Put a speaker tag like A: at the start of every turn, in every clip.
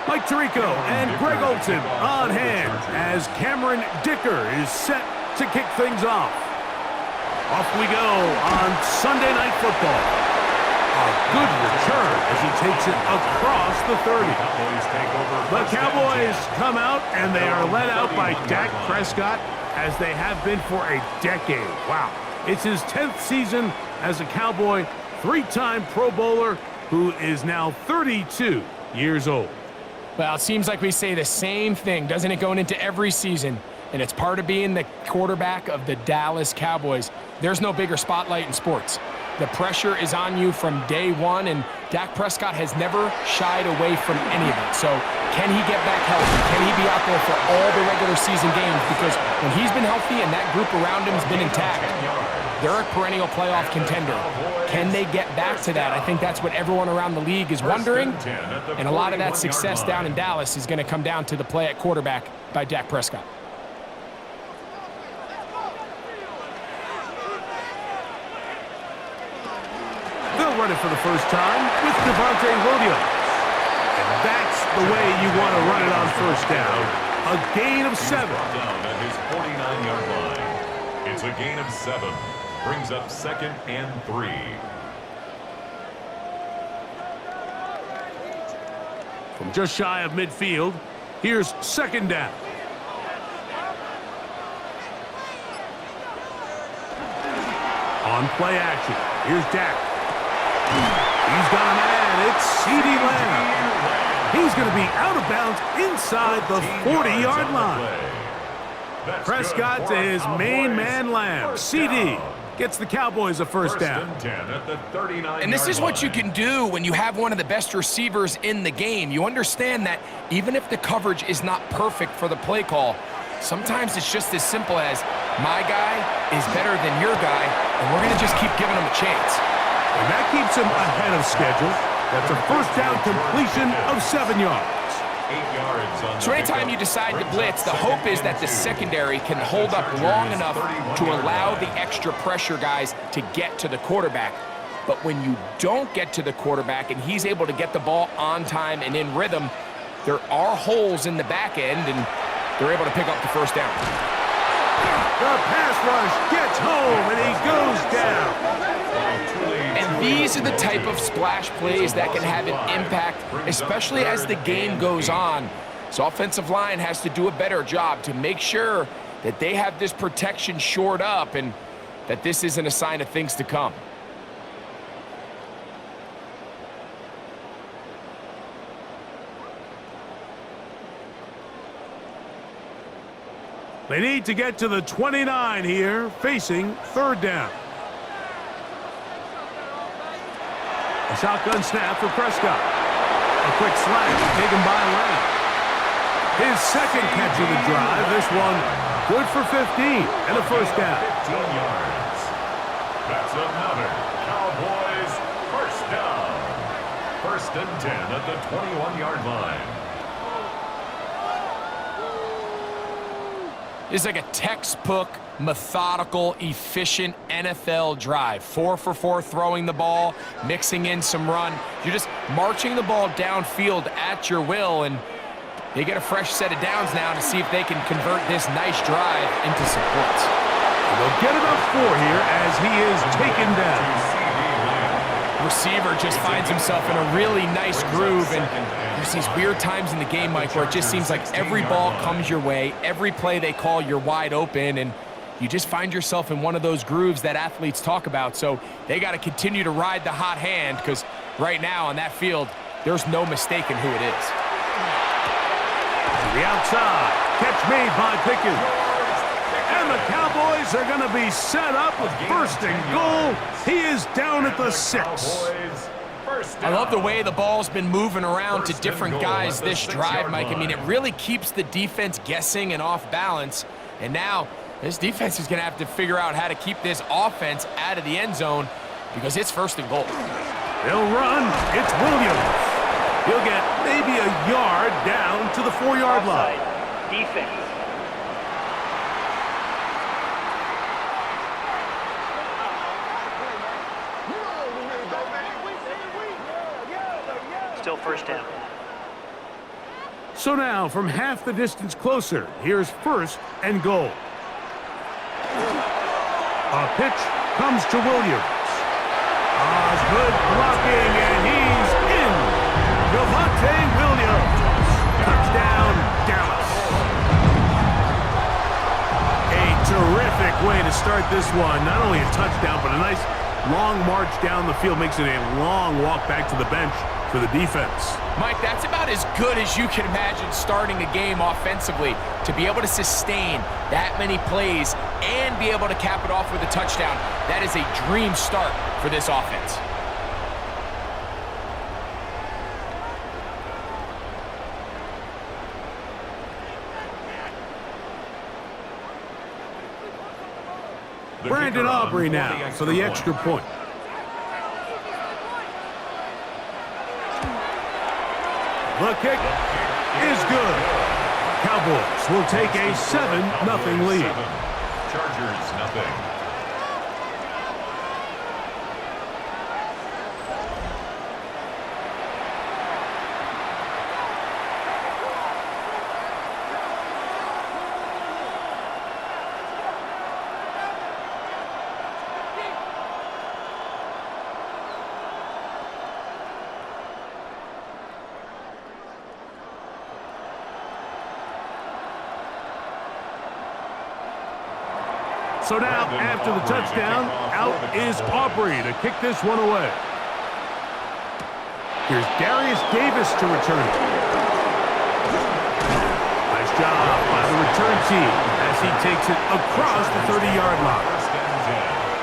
A: Mike Tirico and Greg Olson on hand as Cameron Dicker is set to kick things off. Off we go on Sunday Night Football. A good return as he takes it across the 30. The Cowboys come out and they are led out by Dak Prescott as they have been for a decade. Wow. It's his 10th season as a Cowboy, three-time Pro Bowler who is now 32 years old.
B: Well, it seems like we say the same thing, doesn't it, going into every season? And it's part of being the quarterback of the Dallas Cowboys. There's no bigger spotlight in sports. The pressure is on you from day one, and Dak Prescott has never shied away from any of it. So can he get back healthy? Can he be out there for all the regular season games? Because when he's been healthy and that group around him has been intact, they're a perennial playoff contender. Can they get back to that? I think that's what everyone around the league is wondering. And a lot of that success down in Dallas is going to come down to the play at quarterback by Dak Prescott.
A: They'll run it for the first time with Devontae Williams. And that's the way you want to run it on first down. A gain of 7.
C: Down at his 49-yard line. It's a gain of 7. Brings up 2nd and 3.
A: From just shy of midfield, here's 2nd down. On play action, here's Dak. He's got a man, it's CeeDee Lamb. He's going to be out of bounds inside the 40-yard line. Prescott to his main man Lamb. CeeDee gets the Cowboys a first down.
B: And this is what you can do when you have one of the best receivers in the game. You understand that even if the coverage is not perfect for the play call, sometimes it's just as simple as, my guy is better than your guy, and we're going to just keep giving him a chance.
A: And that keeps him ahead of schedule. That's a first down completion of 7 yards.
C: 8 yards.
B: So anytime you decide to blitz, the hope is that the secondary can hold up long enough to allow the extra pressure guys to get to the quarterback. But when you don't get to the quarterback and he's able to get the ball on time and in rhythm, there are holes in the back end, and they're able to pick up the first down.
A: The pass rush gets home, and he goes down.
B: And these are the type of splash plays that can have an impact, especially as the game goes on. So offensive line has to do a better job to make sure that they have this protection shored up and that this isn't a sign of things to come.
A: They need to get to the 29 here, facing 3rd down. A shotgun snap for Prescott. A quick slant taken by Lamb. His 2nd catch of the drive. This one good for 15 and a first down.
C: 15 yards. That's another Cowboys first down. 1st and 10 at the 21-yard line.
B: It's like a textbook, methodical, efficient NFL drive. 4 for 4 throwing the ball, mixing in some run. You're just marching the ball downfield at your will, and they get a fresh set of downs now to see if they can convert this nice drive into some points.
A: And they'll get enough 4 here as he is taken down.
B: Receiver just finds himself in a really nice groove, and there's these weird times in the game, Mike, where it just seems like every ball comes your way, every play they call, you're wide open, and you just find yourself in one of those grooves that athletes talk about. So they got to continue to ride the hot hand, because right now on that field, there's no mistaking who it is.
A: To the outside, catch made by Pickens. And the Cowboys are going to be set up with 1st and goal. He is down at the 6.
B: I love the way the ball's been moving around to different guys this drive, Mike. I mean, it really keeps the defense guessing and off balance. And now this defense is going to have to figure out how to keep this offense out of the end zone because it's 1st and goal.
A: They'll run. It's Williams. He'll get maybe a yard down to the 4-yard line.
D: Defense. Still 1st down.
A: So now, from half the distance closer, here's first and goal. A pitch comes to Williams. Good blocking, and he's in. Javonte Williams. Touchdown, Dallas. A terrific way to start this one. Not only a touchdown, but a nice long march down the field. Makes it a long walk back to the bench for the defense.
B: Mike, that's about as good as you can imagine starting a game offensively. To be able to sustain that many plays and be able to cap it off with a touchdown, that is a dream start for this offense.
A: Brandon Aubrey now for the extra point. The kick is good. Cowboys will take a 7-0 lead.
C: Chargers, nothing.
A: So now, after the touchdown, out is Aubrey to kick this one away. Here's Darius Davis to return it. Nice job by the return team as he takes it across the 30-yard line.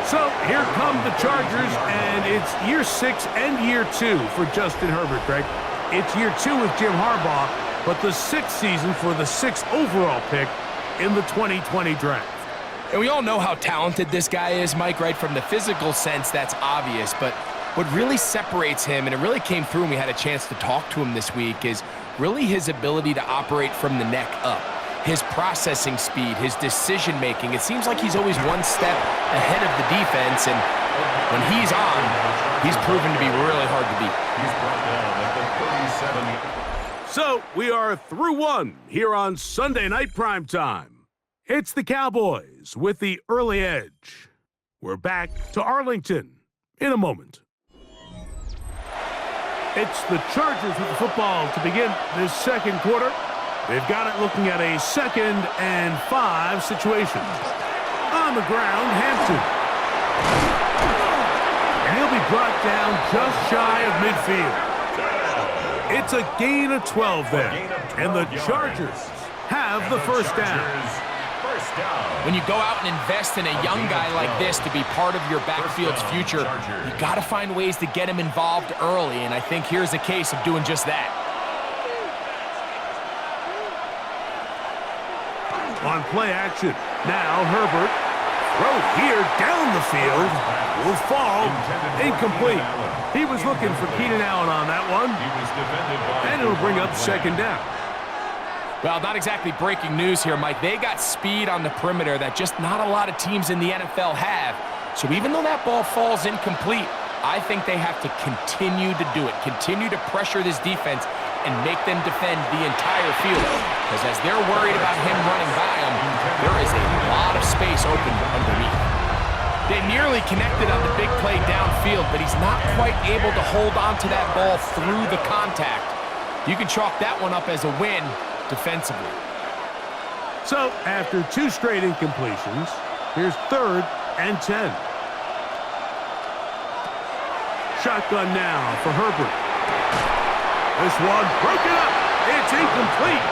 A: So here come the Chargers, and it's year 6 and year 2 for Justin Herbert, Greg. It's year 2 with Jim Harbaugh, but the 6th season for the 6th overall pick in the 2020 draft.
B: And we all know how talented this guy is, Mike, right? From the physical sense, that's obvious. But what really separates him, and it really came through when we had a chance to talk to him this week, is really his ability to operate from the neck up. His processing speed, his decision-making. It seems like he's always one step ahead of the defense, and when he's on, he's proven to be really hard to beat.
C: He's brought down at the 37.
A: So we are through one here on Sunday Night Primetime. It's the Cowboys with the early edge. We're back to Arlington in a moment. It's the Chargers with the football to begin this second quarter. They've got it looking at a 2nd and 5 situation. On the ground, Hampton. And he'll be brought down just shy of midfield. It's a gain of 12 there. And the Chargers have the first down.
B: When you go out and invest in a young guy like this to be part of your backfield's future, you got to find ways to get him involved early, and I think here's a case of doing just that.
A: On play action, now Herbert. Throw here down the field. Will fall. Incomplete. He was looking for Keenan Allen on that one. And it'll bring up 2nd down.
B: Well, not exactly breaking news here, Mike. They got speed on the perimeter that just not a lot of teams in the NFL have. So even though that ball falls incomplete, I think they have to continue to do it, continue to pressure this defense and make them defend the entire field. Because as they're worried about him running by them, there is a lot of space open underneath. They nearly connected on the big play downfield, but he's not quite able to hold on to that ball through the contact. You can chalk that one up as a win defensively.
A: So, after 2 straight incompletions, here's 3rd and 10. Shotgun now for Herbert. This one broken up. It's incomplete.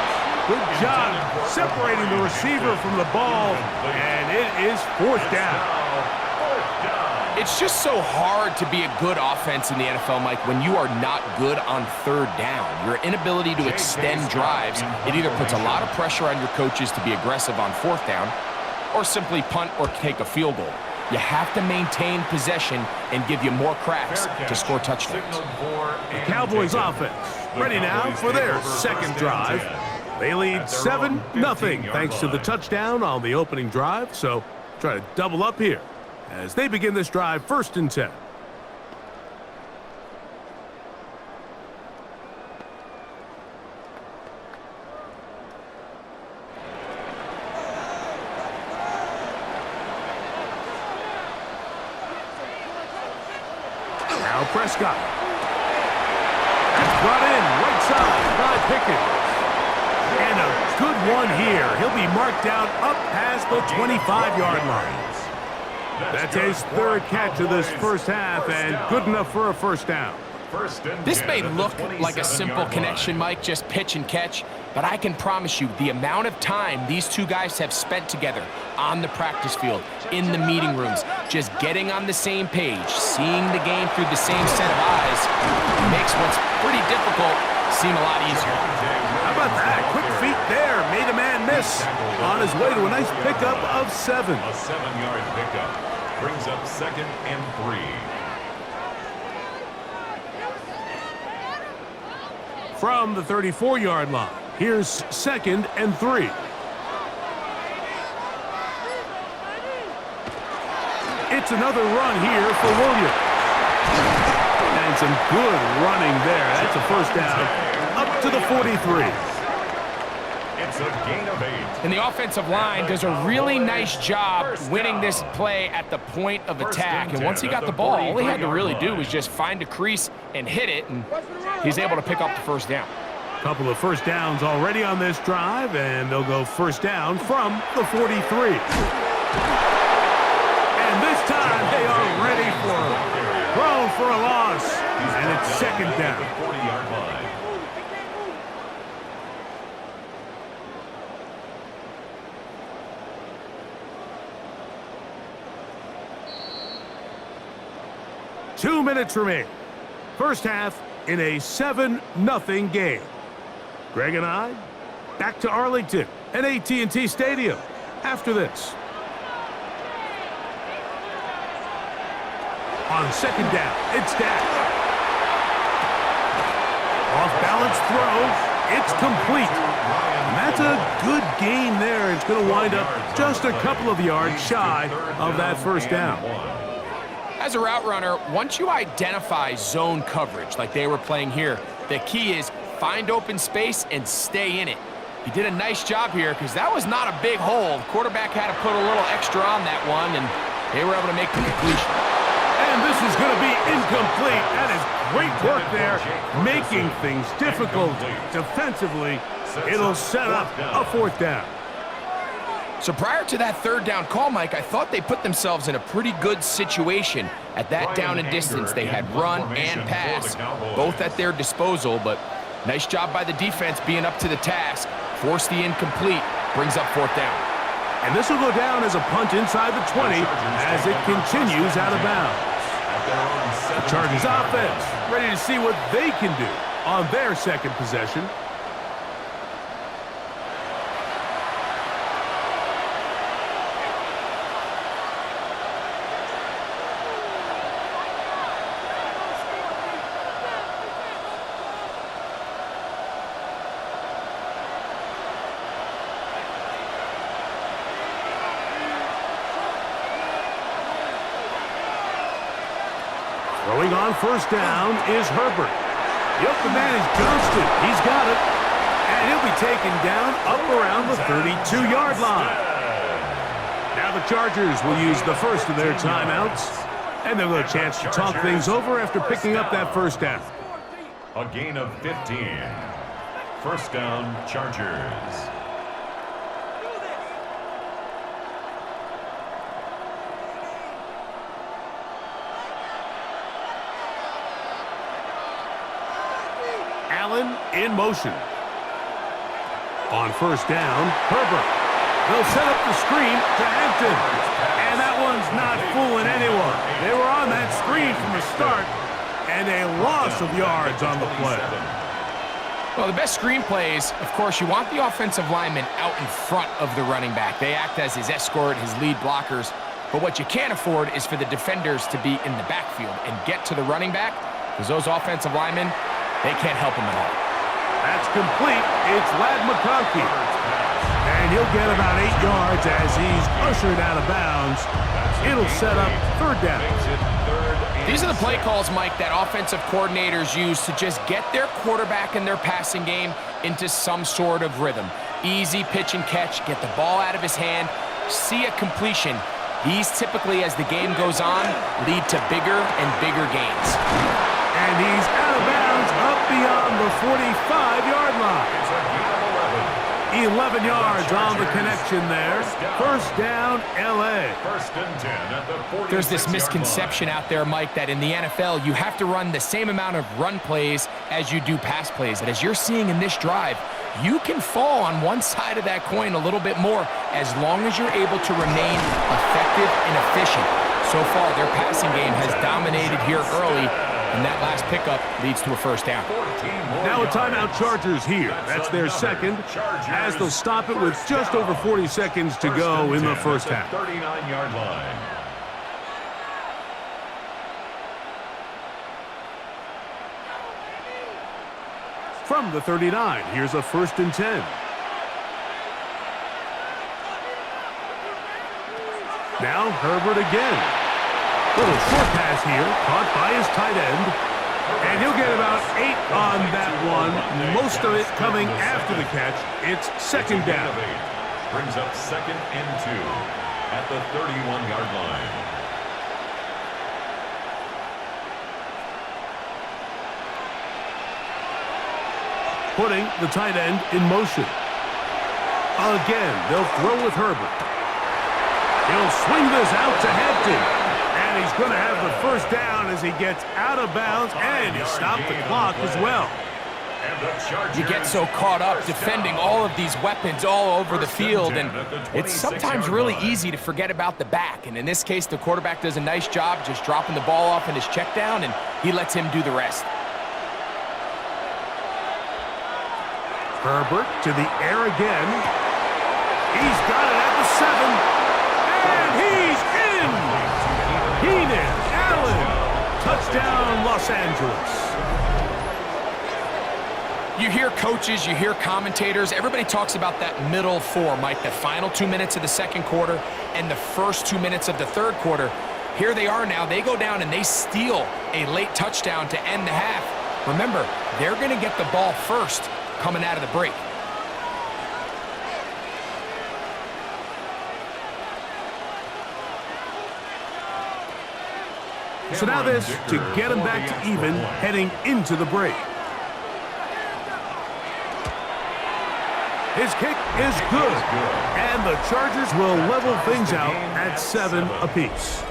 A: Good job separating the receiver from the ball, and it is 4th down.
B: It's just so hard to be a good offense in the NFL, Mike, when you are not good on 3rd down. Your inability to extend drives, it either puts a lot of pressure on your coaches to be aggressive on 4th down or simply punt or take a field goal. You have to maintain possession and give you more cracks to score touchdowns.
A: The Cowboys offense ready now for their 2nd drive. They lead 7-0 thanks to the touchdown on the opening drive, so try to double up here as they begin this drive 1st and 10. Now Prescott. It's brought in right side by Pickens. And a good one here. He'll be marked down up past the 25-yard line. That's his third catch of this first half and good enough for a first down.
B: This may look like a simple connection, Mike, just pitch and catch, but I can promise you the amount of time these two guys have spent together on the practice field, in the meeting rooms, just getting on the same page, seeing the game through the same set of eyes, makes what's pretty difficult seem a lot easier.
A: How about that? Quick feet there. Made a man miss on his way to a nice pickup of 7.
C: A 7-yard pickup brings up 2nd and 3.
A: From the 34-yard line, here's 2nd and 3. It's another run here for Williams. And some good running there. That's a first down up to the 43.
C: It's a gain of 8.
B: And the offensive line does a really nice job winning this play at the point of attack. And once he got the ball, all he had to really do was just find a crease and hit it, and he's able to pick up the first down.
A: Couple of first downs already on this drive, and they'll go first down from the 43. And this time they are ready for him. Thrown for a loss, and it's 2nd down.
C: 40-yard line.
A: Two minutes remain. First half in a 7-0 game. Greg and I back to Arlington at AT&T Stadium after this. On 2nd down, it's Dak. Off-balance throw. It's complete. And that's a good gain there. It's going to wind up just a couple of yards shy of that first down.
B: As a route runner, once you identify zone coverage like they were playing here, the key is find open space and stay in it. He did a nice job here because that was not a big hole. The quarterback had to put a little extra on that one, and they were able to make the completion.
A: And this is going to be incomplete. That is great work there, making things difficult defensively. It'll set up a 4th down.
B: So prior to that 3rd down call, Mike, I thought they put themselves in a pretty good situation at that down and distance. They had run and pass, both at their disposal, but nice job by the defense being up to the task. Forced the incomplete, brings up 4th down.
A: And this will go down as a punt inside the 20 as it continues out of bounds. The Chargers offense ready to see what they can do on their 2nd possession. Throwing on first down is Herbert. Yep, the man is Johnston. He's got it. And he'll be taken down up around the 32-yard line. Now the Chargers will use the first of their timeouts. And they'll get a chance to talk things over after picking up that first down.
C: A gain of 15. First down, Chargers.
A: Allen in motion. On first down, Herbert. They'll set up the screen to Hampton. And that one's not fooling anyone. They were on that screen from the start, and a loss of yards on the play.
B: Well, the best screen plays, of course, you want the offensive lineman out in front of the running back. They act as his escort, his lead blockers. But what you can't afford is for the defenders to be in the backfield and get to the running back, because those offensive linemen, they can't help him at all.
A: That's complete. It's Ladd McConkey. And he'll get about 8 yards as he's ushered out of bounds. It'll set up 3rd down.
B: These are the play calls, Mike, that offensive coordinators use to just get their quarterback and their passing game into some sort of rhythm. Easy pitch and catch, get the ball out of his hand, see a completion, These typically, as the game goes on, lead to bigger and bigger gains.
A: And he's out of bounds up beyond the 45-yard line.
C: It's a gain of
A: 11 yards on the connection there. First down, L.A.
C: First and 10 at the 46-yard line.
B: There's this misconception out there, Mike, that in the NFL, you have to run the same amount of run plays as you do pass plays. And as you're seeing in this drive, you can fall on one side of that coin a little bit more as long as you're able to remain effective and efficient. So far, their passing game has dominated here early, and that last pickup leads to a first down.
A: Now a timeout Chargers here. That's their second, as they'll stop it with just over 40 seconds to go in the first half.
C: 39-yard line.
A: From the 39, here's a first and 10. Now Herbert again. Little short pass here, caught by his tight end. And he'll get about 8 on that one, most of it coming after the catch. It's second down.
C: Brings up second and 2 at the 31-yard line.
A: Putting the tight end in motion. Again, they'll throw with Herbert. He'll swing this out to Hampton. And he's going to have the first down as he gets out of bounds, and he stopped the clock as well.
B: You get so caught up defending all of these weapons all over the field, and it's sometimes really easy to forget about the back. And in this case, the quarterback does a nice job just dropping the ball off in his check down, and he lets him do the rest.
A: Herbert to the air again. He's got it at the 7, and he's in! Keenan Allen, touchdown Los Angeles.
B: You hear coaches, you hear commentators, everybody talks about that middle four, Mike, the final 2 minutes of the second quarter and the first 2 minutes of the third quarter. Here they are now, they go down and they steal a late touchdown to end the half. Remember, they're going to get the ball first coming out of the break.
A: So now this to get him back to even heading into the break. His kick is good, and the Chargers will level things out at 7 apiece.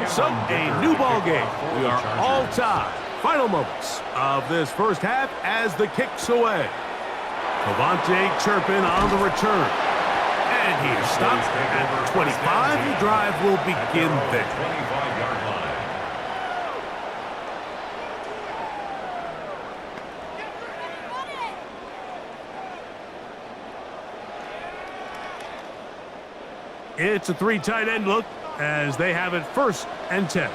A: So, a new ball game. We are all tied. Final moments of this first half as the kick's away. Cavante chirping on the return. And he is stopped at the 25. The drive will begin there.
C: 25-yard line.
A: It's a 3 tight end look as they have it first and 10.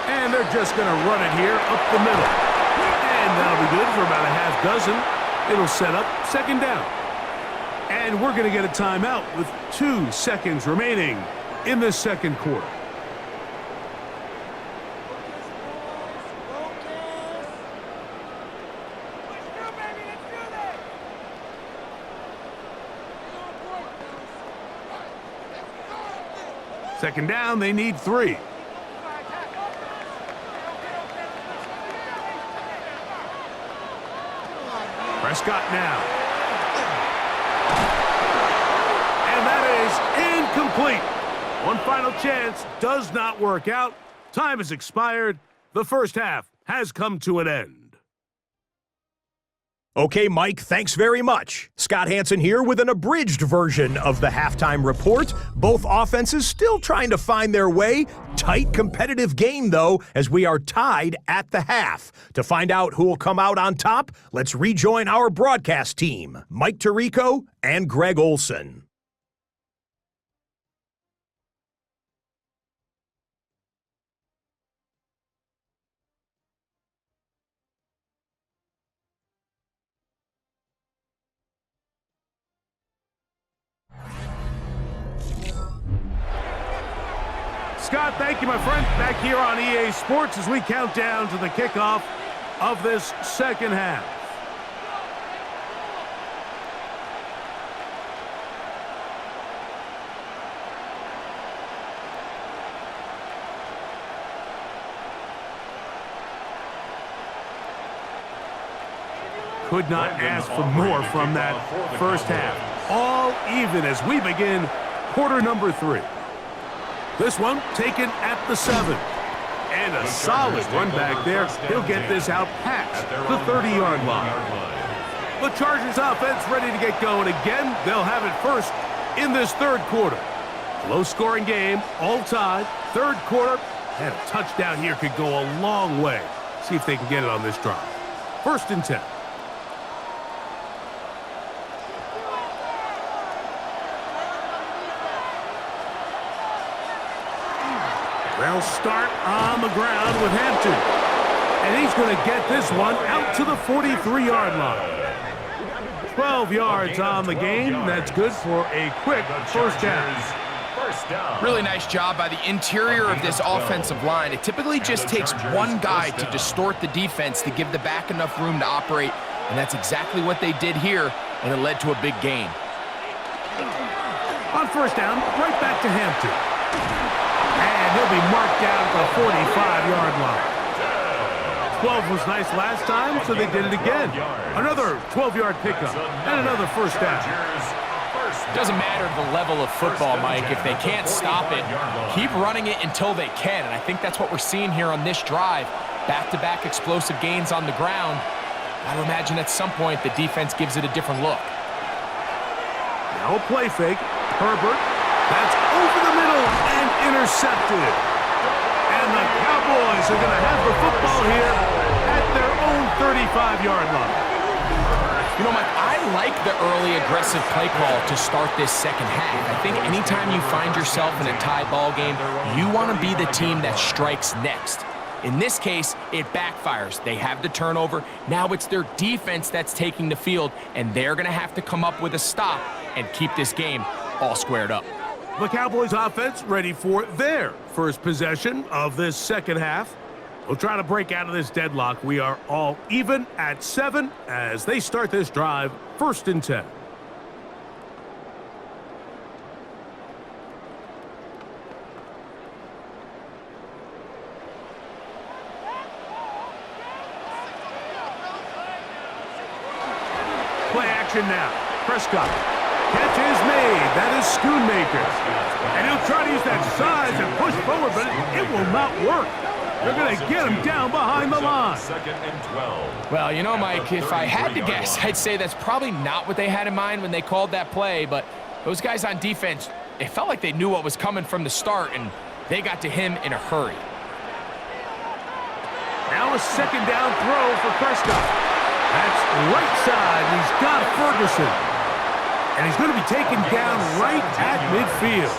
A: And they're just going to run it here up the middle. And that'll be good for about a half dozen. It'll set up second down. And we're going to get a timeout with 2 seconds remaining in the second quarter. Second down, they need 3. Prescott now. And that is incomplete. One final chance does not work out. Time has expired. The first half has come to an end.
D: Okay, Mike, thanks very much. Scott Hansen here with an abridged version of the halftime report. Both offenses still trying to find their way. Tight, competitive game, though, as we are tied at the half. To find out who will come out on top, let's rejoin our broadcast team, Mike Tirico and Greg Olson.
A: Scott, thank you, my friend. Back here on EA Sports as we count down to the kickoff of this second half. Could not ask for more from that first half. All even as we begin quarter number 3. This one taken at the 7. And a solid run back there. He'll get this out past the 30-yard line. The Chargers offense ready to get going again. They'll have it first in this third quarter. Low-scoring game, all tied. Third quarter, and a touchdown here could go a long way. See if they can get it on this drive. 1st and 10. They'll start on the ground with Hampton. And he's going to get this one out to the 43-yard line. 12 yards on the game. That's good for a quick first down.
B: Really nice job by the interior of this offensive line. It typically just takes one guy to distort the defense to give the back enough room to operate. And that's exactly what they did here, and it led to a big gain.
A: On first down, right back to Hampton. And he'll be marked down at the 45-yard line. 12 was nice last time, so they did it again. Another 12-yard pickup and another first down.
B: Doesn't matter the level of football, Mike. If they can't stop it, keep running it until they can. And I think that's what we're seeing here on this drive. Back-to-back explosive gains on the ground. I would imagine at some point the defense gives it a different look.
A: Now a play fake. Herbert. That's over the middle and intercepted. And the Cowboys are going to have the football here at their own 35-yard line.
B: You know, Mike, I like the early aggressive play call to start this second half. I think anytime you find yourself in a tie ball game, you want to be the team that strikes next. In this case, it backfires. They have the turnover. Now it's their defense that's taking the field, and they're going to have to come up with a stop and keep this game all squared up.
A: The Cowboys offense ready for their first possession of this second half. We'll try to break out of this deadlock. We are all even at 7 as they start this drive, 1st and 10. Play action now. Prescott. Catch is made. That is Schoonmaker. And he'll try to use that size and push forward, but it will not work. They're going to get him down behind the line.
C: 2nd and 12.
B: Well, you know, Mike, if I had to guess, I'd say that's probably not what they had in mind when they called that play, but those guys on defense, it felt like they knew what was coming from the start, and they got to him in a hurry.
A: Now a 2nd down throw for Prescott. That's right side. He's got Ferguson. And he's going to be taken down right at midfield.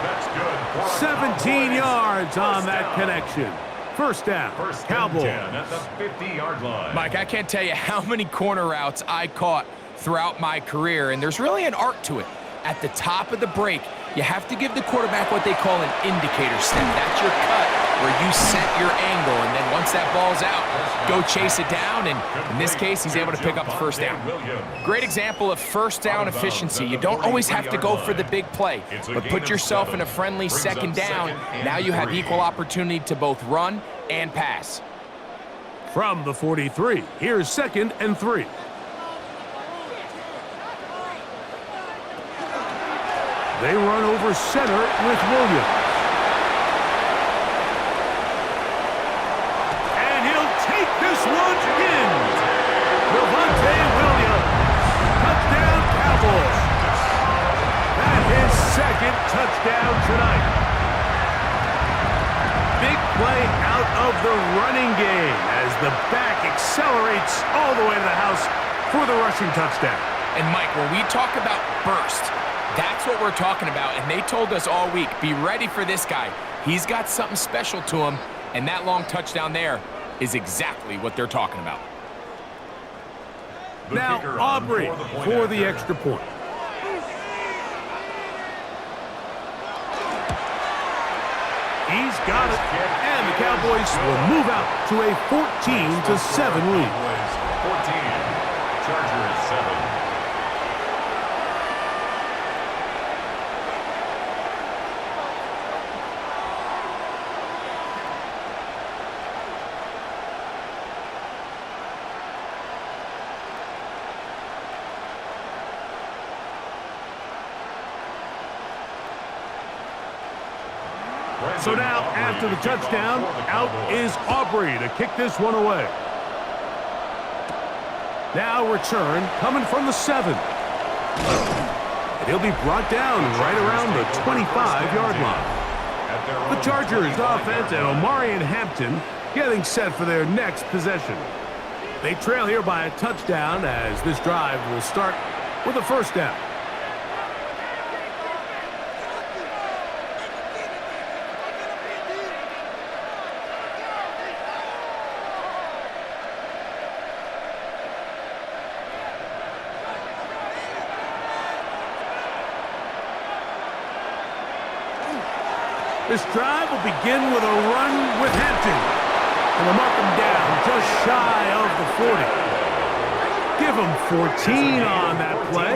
C: That's good.
A: 17 yards on that connection. First down, Cowboys.
C: At the 50-yard line.
B: Mike, I can't tell you how many corner routes I caught throughout my career, and there's really an art to it. At the top of the break, you have to give the quarterback what they call an indicator step. That's your cut where you set your angle, and then once that ball's out, go chase it down, and in this case, he's able to pick up the first down. Great example of first down efficiency. You don't always have to go for the big play, but put yourself in a friendly 2nd down. Now you have equal opportunity to both run and pass.
A: From the 43, here's 2nd and 3. They run over center with Williams. And he'll take this one in. Devontae Williams. Touchdown, Cowboys. That is second touchdown tonight. Big play out of the running game as the back accelerates all the way to the house for the rushing touchdown.
B: And Mike, when we talk about burst, that's what we're talking about. And they told us all week, be ready for this guy. He's got something special to him, and that long touchdown there is exactly what they're talking about.
A: Now Aubrey for the extra point. He's got it, and the Cowboys will move out to a 14-7 lead.
C: 14, Chargers 7.
A: So now, after the touchdown, out is Aubrey to kick this one away. Now return coming from the 7. And he'll be brought down right around the 25-yard line. The Chargers offense and Omarion Hampton getting set for their next possession. They trail here by a touchdown as this drive will start with a first down. This drive will begin with a run with Hampton. And they'll mark him down just shy of the 40. Give him 14 on that play.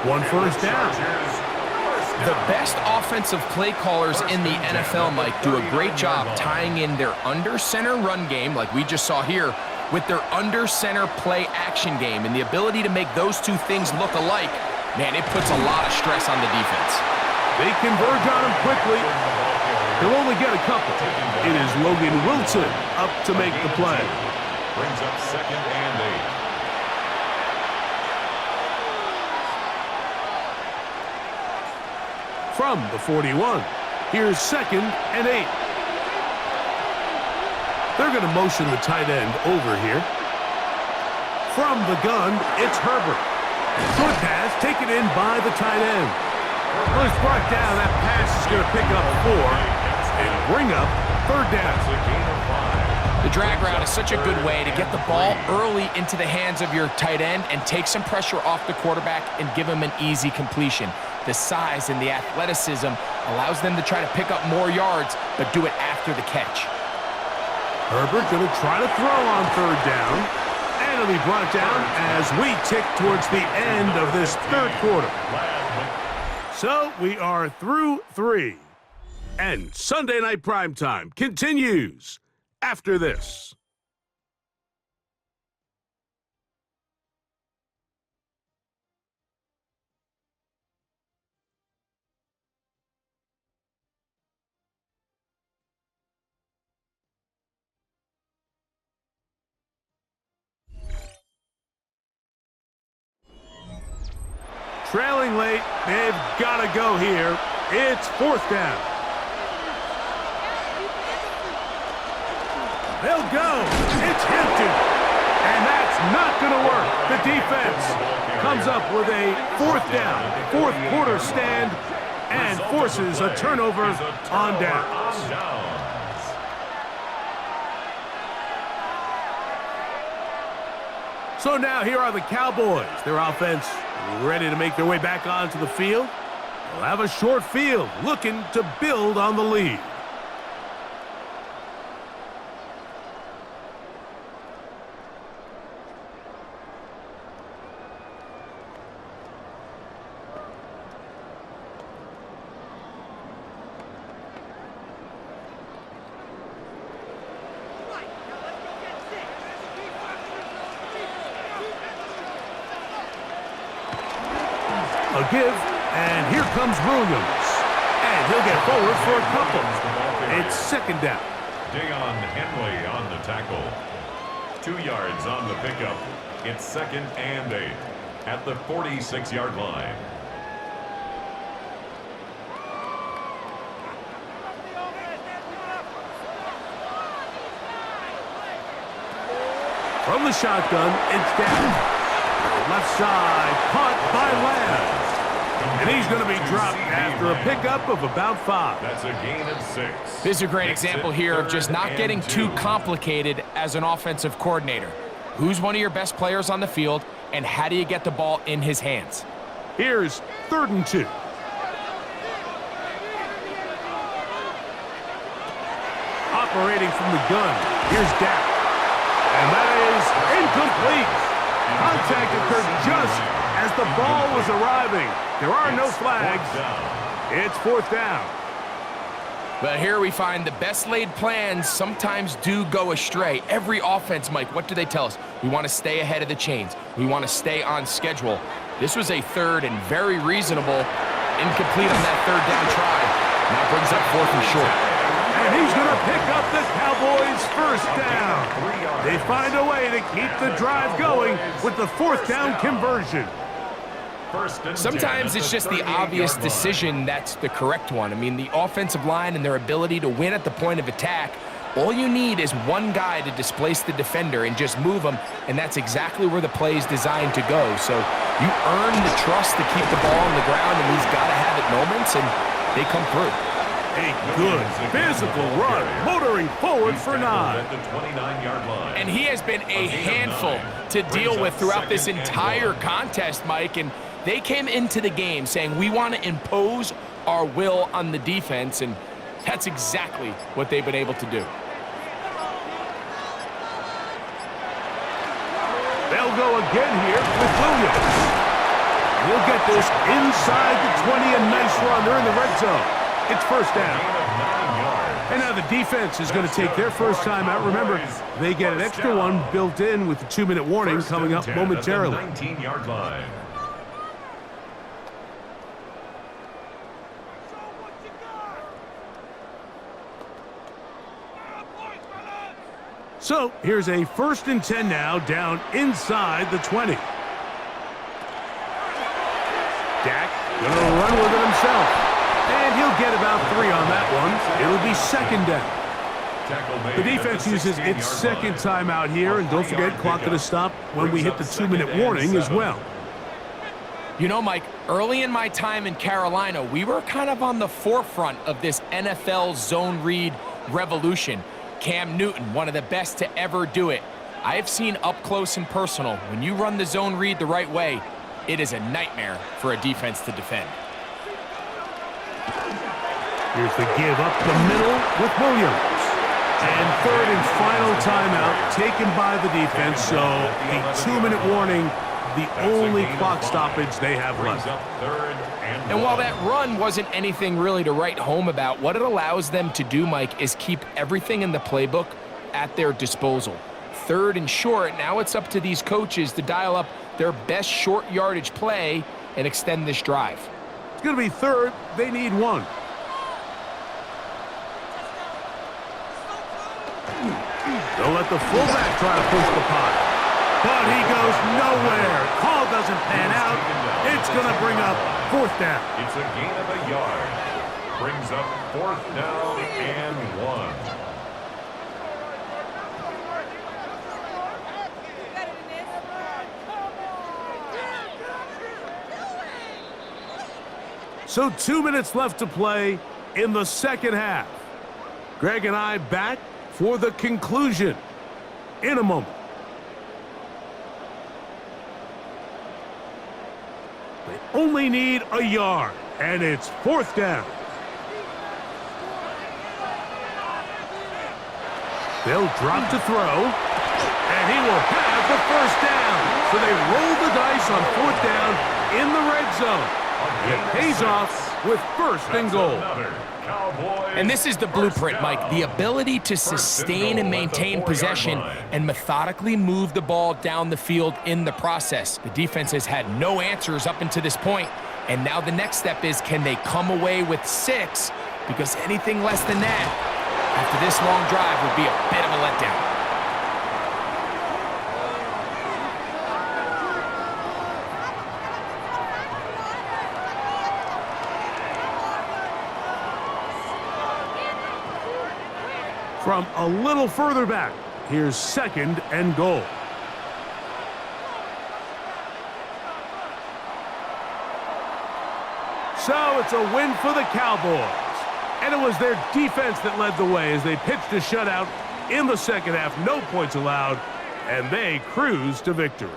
A: One first down.
B: The best offensive play callers in the NFL, Mike, do a great job tying in their under-center run game, like we just saw here, with their under-center play action game. And the ability to make those two things look alike, man, it puts a lot of stress on the defense.
A: They converge on him quickly. He'll only get a couple. It is Logan Wilson up to make the play.
C: Brings up 2nd and 8.
A: From the 41, here's 2nd and 8. They're going to motion the tight end over here. From the gun, it's Herbert. Short pass taken in by the tight end. Well, it's brought down. That pass is going to pick up 4 and bring up 3rd down.
B: The drag route is such a good way to get the ball early into the hands of your tight end and take some pressure off the quarterback and give him an easy completion. The size and the athleticism allows them to try to pick up more yards, but do it after the catch.
A: Herbert going to try to throw on 3rd down. And it'll be brought down as we tick towards the end of this 3rd quarter. So we are through 3. And Sunday Night Primetime continues after this. Trailing late, they've got to go here. It's 4th down. They'll go. It's Hampton. And that's not going to work. The defense comes up with a 4th down, 4th quarter stand, and forces a turnover on downs. So now here are the Cowboys. Their offense ready to make their way back onto the field. They'll have a short field looking to build on the lead. A give, and here comes Williams. And he'll get forward for a couple. It's 2nd down.
C: Dayon Henley on the tackle. 2 yards on the pickup. It's 2nd and 8 at the 46-yard line.
A: From the shotgun, it's down. Left side, caught by Lance. And he's going to be dropped after a pickup of about 5.
C: That's a gain of 6.
B: This is a great example here of just not getting too complicated as an offensive coordinator. Who's one of your best players on the field, and how do you get the ball in his hands?
A: Here's 3rd and 2. Operating from the gun, here's Dak. And that is incomplete. Contact occurred just as the ball was arriving. There are no flags. It's 4th down.
B: But here we find the best laid plans sometimes do go astray. Every offense, Mike, what do they tell us? We want to stay ahead of the chains. We want to stay on schedule. This was a 3rd and very reasonable, incomplete on that 3rd down try. Now brings up 4th and short.
A: And he's going to pick up the Cowboys' 1st down. They find a way to keep the drive going with the 4th down conversion.
B: Sometimes it's just the obvious decision that's the correct one. I mean, the offensive line and their ability to win at the point of attack, all you need is one guy to displace the defender and just move him, and that's exactly where the play is designed to go. So you earn the trust to keep the ball on the ground in these gotta-have-it moments, and they come through.
A: A good physical run, motoring forward for 9.
C: At the 29-yard line.
B: And he has been a handful to deal with throughout this entire contest, Mike, and they came into the game saying, we want to impose our will on the defense, and that's exactly what they've been able to do.
A: They'll go again here with Williams. He'll get this inside the 20, a nice run. They're in the red zone. It's 1st down. And now the defense is going to take their first time out. Remember, they get an extra one built in with the 2-minute warning coming up momentarily.
C: 19-yard line.
A: So here's a 1st and 10 now, down inside the 20. Dak going to run with it himself. And he'll get about 3 on that one. It'll be 2nd down. The defense uses its 2nd timeout here, and don't forget, clock going to stop when we hit the 2-minute warning as well.
B: You know, Mike, early in my time in Carolina, we were kind of on the forefront of this NFL zone read revolution. Cam Newton, one of the best to ever do it. I have seen up close and personal, when you run the zone read the right way, it is a nightmare for a defense to defend.
A: Here's the give up the middle with Williams. And 3rd and final timeout taken by the defense, so the 2-minute warning, the only clock stoppage they have left.
B: And while that run wasn't anything really to write home about, what it allows them to do, Mike, is keep everything in the playbook at their disposal. 3rd and short, now it's up to these coaches to dial up their best short yardage play and extend this drive.
A: It's going to be 3rd. They need 1. They'll let the fullback try to push the punt. But he goes nowhere. Call doesn't pan out. It's going to bring up 4th down.
C: It's a gain of a yard. Brings up 4th down and 1.
A: So 2 minutes left to play in the 2nd half. Greg and I back for the conclusion in a moment. They only need a yard, and it's 4th down. They'll drop to throw, and he will have the 1st down. So they roll the dice on 4th down in the red zone. It pays off with 1st and goal.
B: And this is the blueprint, Mike. The ability to sustain and maintain possession and methodically move the ball down the field in the process. The defense has had no answers up until this point, and now the next step is, can they come away with 6? Because anything less than that, after this long drive, would be a bit of a letdown.
A: From a little further back, here's 2nd and goal. So it's a win for the Cowboys. And it was their defense that led the way as they pitched a shutout in the second half. No points allowed, and they cruised to victory.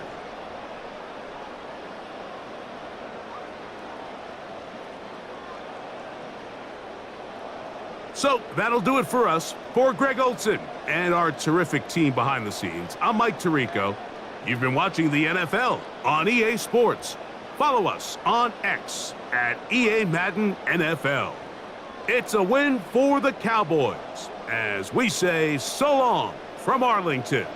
A: So that'll do it for us. For Greg Olson and our terrific team behind the scenes, I'm Mike Tirico. You've been watching the NFL on EA Sports. Follow us on X at EA Madden NFL. It's a win for the Cowboys as we say so long from Arlington.